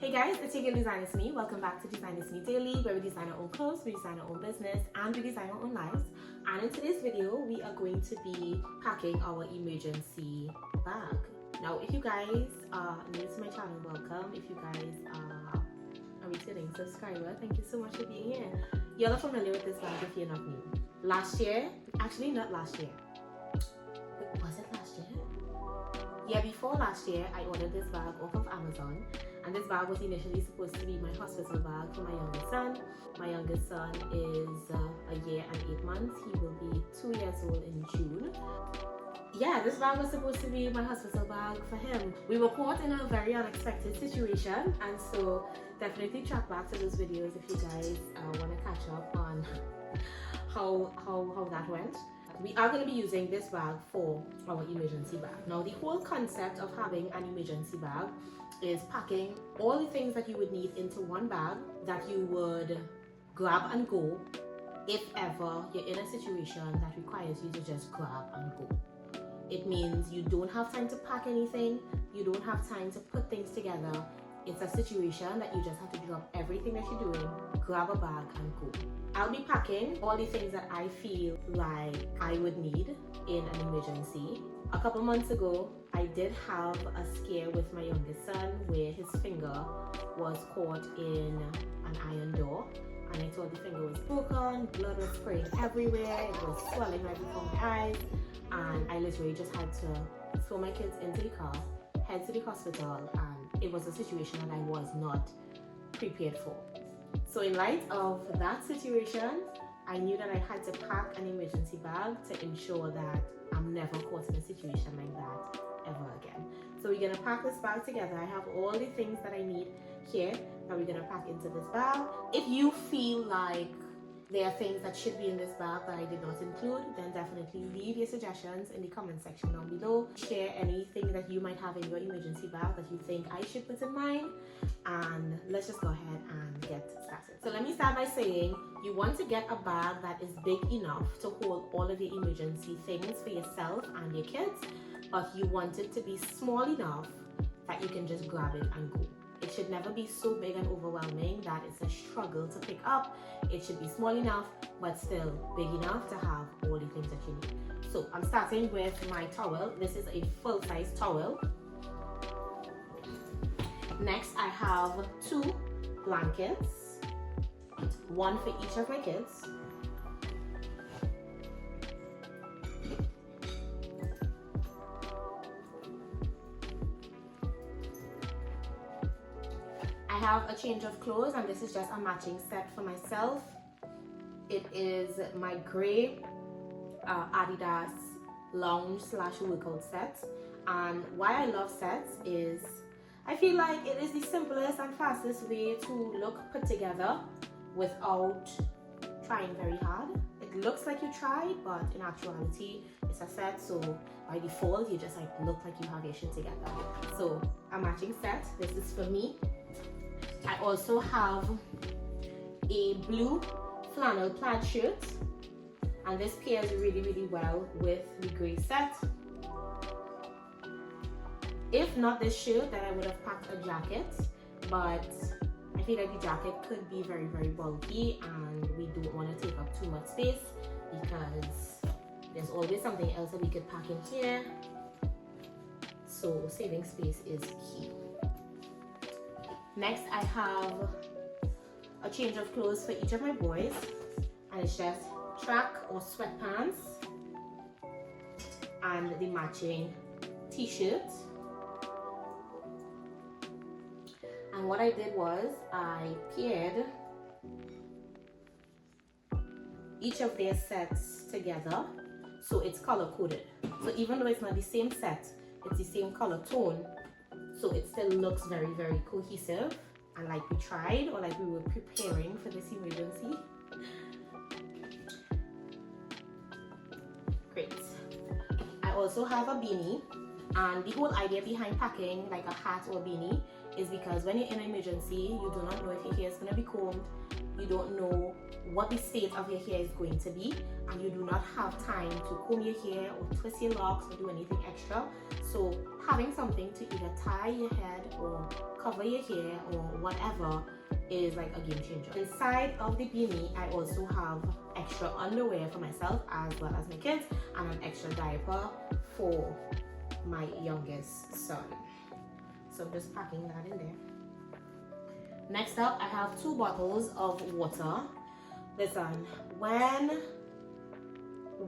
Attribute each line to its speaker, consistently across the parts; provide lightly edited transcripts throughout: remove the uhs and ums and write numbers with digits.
Speaker 1: Hey guys, it's your girl Designisme. Welcome back to Designisme Daily, where we design our own clothes, we design our own business, and we design our own lives. And in today's video, we are going to be packing our emergency bag. Now, if you guys are new to my channel, welcome. If you guys are a returning subscriber, thank you so much for being here. You're not familiar with this bag if you're not new. Last year, actually not last year. Wait, was it last year? Yeah, before last year, I ordered this bag off of Amazon, and this bag was initially supposed to be my hospital bag for my youngest son. My youngest son is a year and 8 months. He will be 2 years old in June. Yeah, this bag was supposed to be my hospital bag for him. We were caught in a very unexpected situation, and so definitely track back to those videos if you guys want to catch up on how that went. We are going to be using this bag for our emergency bag. Now, the whole concept of having an emergency bag is packing all the things that you would need into one bag that you would grab and go if ever you're in a situation that requires you to just grab and go. It means you don't have time to pack anything, you don't have time to put things together. It's a situation that you just have to drop everything that you're doing, grab a bag and go. I'll be packing all the things that I feel like I would need in an emergency. A couple months ago, I did have a scare with my youngest son where his finger was caught in an iron door, and I thought the finger was broken, blood was spraying everywhere, it was swelling right before my eyes, and I literally just had to throw my kids into the car, head to the hospital, and it was a situation that I was not prepared for. So in light of that situation, I knew that I had to pack an emergency bag to ensure that I'm never caught in a situation like that ever again. So we're gonna pack this bag together. I have all the things that I need here that we're gonna pack into this bag. If you feel like there are things that should be in this bag that I did not include, then definitely leave your suggestions in the comment section down below. Share anything that you might have in your emergency bag that you think I should put in mine, and let's just go ahead and get started. So let me start by saying you want to get a bag that is big enough to hold all of your emergency things for yourself and your kids, but you want it to be small enough that you can just grab it and go. It should never be so big and overwhelming that it's a struggle to pick up. It should be small enough, but still big enough to have all the things that you need. So I'm starting with my towel. This is a full-size towel. Next, I have 2 blankets, one for each of my kids. I have a change of clothes, and this is just a matching set for myself. It is my gray Adidas lounge / workout set, and why I love sets is I feel like it is the simplest and fastest way to look put together without trying very hard. It looks like you tried, but in actuality it's a set, so by default you just look like you have your shit together. So a matching set. This is for me. I also have a blue flannel plaid shirt, and this pairs really well with the gray set. If not this shirt, then I would have packed a jacket, but I feel like the jacket could be very bulky, and we don't want to take up too much space because there's always something else that we could pack in here. So saving space is key. Next, I have a change of clothes for each of my boys, and it's just track or sweatpants and the matching t-shirt. And what I did was I paired each of their sets together, so it's color coded. So even though it's not the same set, it's the same color tone, so it still looks very cohesive and like we tried, or like we were preparing for this emergency. Great. I also have a beanie, and the whole idea behind packing like a hat or beanie is because when you're in an emergency, you do not know if your hair is going to be combed, you don't know what the state of your hair is going to be, and you do not have time to comb your hair or twist your locks or do anything extra. So having something to either tie your head or cover your hair or whatever is like a game changer. Inside of the beanie, I also have extra underwear for myself as well as my kids, and an extra diaper for my youngest son. So I'm just packing that in there. Next up, I have 2 bottles of water. Listen, when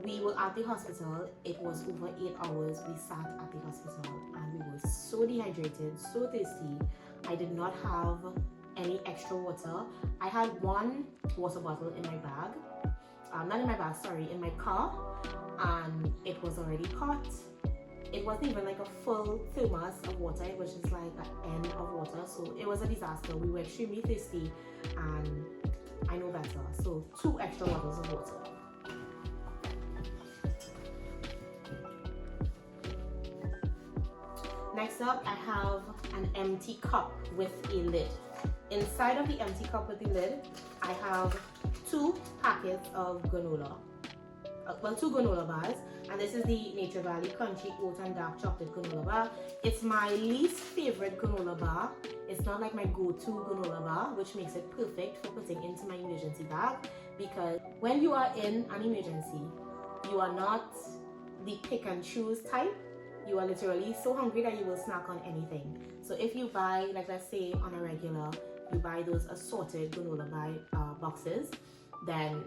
Speaker 1: we were at the hospital, it was over 8 hours we sat at the hospital, and we were so dehydrated, so thirsty. I did not have any extra water. I had 1 water bottle in my bag, not in my bag, sorry, in my car, and it was already hot. It wasn't even like a full thermos of water, it was just like an end of water, so it was a disaster. We were extremely thirsty, and I know better, so 2 extra bottles of water. Next up, I have an empty cup with a lid. Inside of the empty cup with the lid, I have 2 packets of granola. 2 granola bars, and this is the Nature Valley Crunchy Oat and Dark Chocolate Granola Bar. It's my least favorite granola bar. It's not like my go-to granola bar, which makes it perfect for putting into my emergency bag, because when you are in an emergency, you are not the pick and choose type. You are literally so hungry that you will snack on anything. So if you buy, like let's say on a regular, you buy those assorted granola bar boxes, then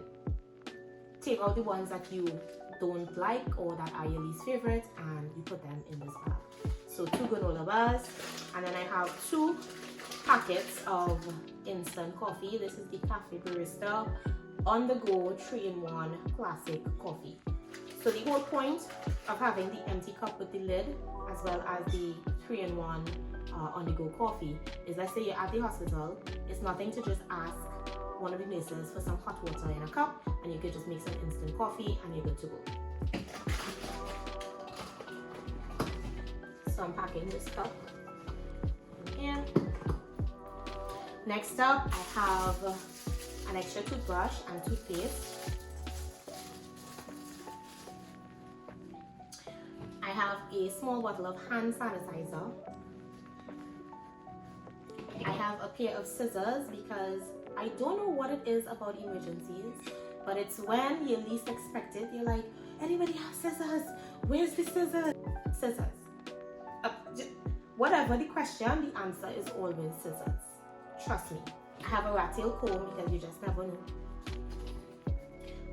Speaker 1: take out the ones that you don't like or that are your least favorite, and you put them in this bag. So 2 granola bars, and then I have 2 packets of instant coffee. This is the Cafe Barista on the go 3-in-1 classic coffee. So the whole point of having the empty cup with the lid as well as the 3-in-1 on the go coffee is, let's say you're at the hospital, it's nothing to just ask one of the nurses for some hot water in a cup, and you could just make some instant coffee and you're good to go. So I'm packing this cup here. Next up, I have an extra toothbrush and toothpaste. I have a small bottle of hand sanitizer. I have a pair of scissors because I don't know what it is about emergencies, but it's when you least expect it. You're like, anybody have scissors? Where's the scissors? Scissors. Whatever the question, the answer is always scissors. Trust me. I have a rat tail comb because you just never know.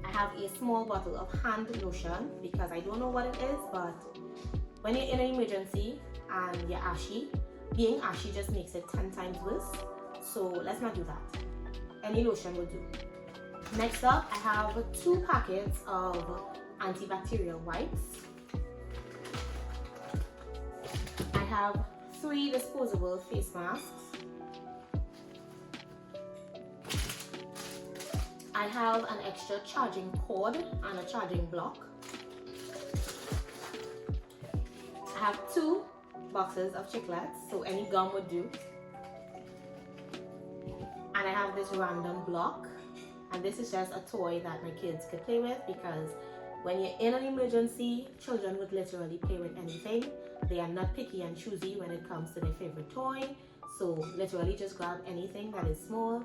Speaker 1: I have a small bottle of hand lotion because I don't know what it is, but when you're in an emergency and you're ashy, being ashy just makes it 10 times worse. So let's not do that. Any lotion will do. Next up, I have 2 packets of antibacterial wipes. I have 3 disposable face masks. I have an extra charging cord and a charging block. I have 2 boxes of chiclets, so any gum would do. And I have this random block, and this is just a toy that my kids could play with, because when you're in an emergency, children would literally play with anything. They are not picky and choosy when it comes to their favorite toy, so literally just grab anything that is small.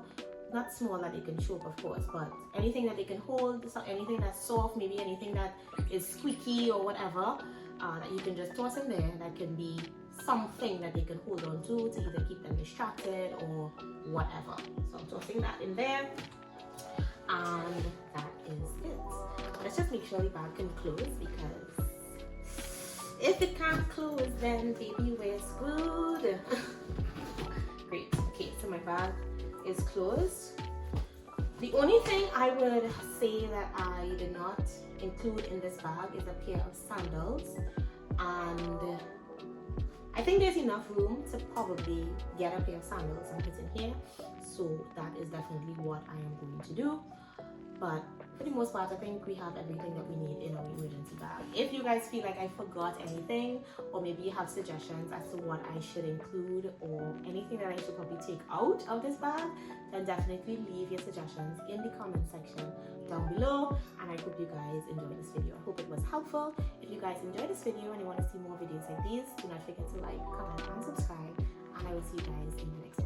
Speaker 1: Not small that they can chew up, of course, but anything that they can hold, so anything that's soft, maybe anything that is squeaky or whatever, that you can just toss in there. That can be something that they can hold on to either keep them distracted or whatever. So I'm tossing that in there, and that is it. Let's just make sure the bag can close, because if it can't close, then baby, we're screwed. Great. Okay, so my bag is closed. The only thing I would say that I did not include in this bag is a pair of sandals, and I think there's enough room to probably get a pair of sandals and put in here, so that is definitely what I am going to do. But for the most part, I think we have everything that we need in our emergency bag. If you guys feel like I forgot anything, or maybe you have suggestions as to what I should include or anything that I should probably take out of this bag, then definitely leave your suggestions in the comment section down below. And I hope you guys enjoyed this video. I hope it was helpful. If you guys enjoyed this video and you want to see more videos like these, do not forget to like, comment, and subscribe. And I will see you guys in the next one.